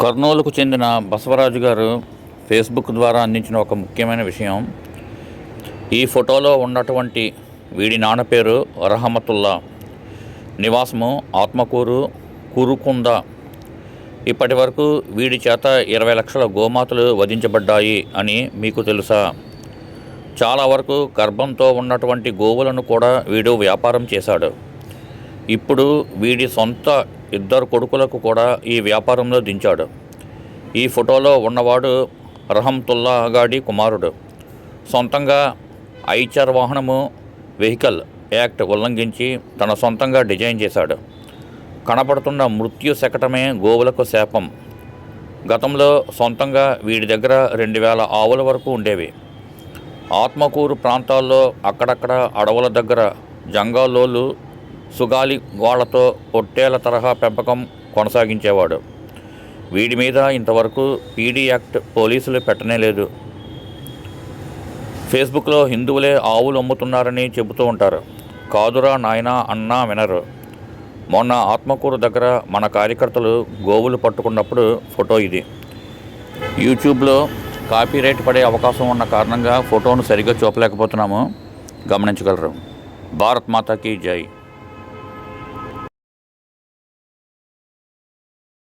కర్నూలుకు చెందిన బసవరాజు గారు ఫేస్బుక్ ద్వారా అందించిన ఒక ముఖ్యమైన విషయం. ఈ ఫోటోలో ఉన్నటువంటి వీడి నాన్న పేరు రహమతుల్లా, నివాసము ఆత్మకూరు కురుకుంద. ఇప్పటి వరకు వీడి చేత 20 లక్షల గోమాతలు వధించబడ్డాయి అని మీకు తెలుసా? చాలా వరకు గర్భంతో ఉన్నటువంటి గోవులను కూడా వీడు వ్యాపారం చేశాడు. ఇప్పుడు వీడి సొంత 2 కొడుకులకు కూడా ఈ వ్యాపారంలో దించాడు. ఈ ఫోటోలో ఉన్నవాడు రహమతుల్లా గాడి కుమారుడు. సొంతంగా ఐచర్ వాహనము వెహికల్ యాక్ట్ ఉల్లంఘించి తన సొంతంగా డిజైన్ చేశాడు. కనపడుతున్న మృత్యు శకటమే గోవులకు శాపం. గతంలో సొంతంగా వీడి దగ్గర 2000 ఆవుల వరకు ఉండేవి. ఆత్మకూరు ప్రాంతాల్లో అక్కడక్కడ అడవుల దగ్గర జంగాలోళ్ళు సుగాలి గోళ్లతో పొట్టేళ్ల తరహా పెంపకం కొనసాగించేవాడు. వీడి మీద ఇంతవరకు పీడీ యాక్ట్ పోలీసులు పెట్టనే లేదు. ఫేస్బుక్లో హిందువులే ఆవులు అమ్ముతున్నారని చెబుతూ ఉంటారు. కాదురా నాయనా అన్నా వినరు. మొన్న ఆత్మకూరు దగ్గర మన కార్యకర్తలు గోవులు పట్టుకున్నప్పుడు ఫోటో ఇది. యూట్యూబ్లో కాపీరైట్ పడే అవకాశం ఉన్న కారణంగా ఫోటోను సరిగ్గా చూపలేకపోతున్నాము, గమనించగలరు. భారత్ మాతాకి జై.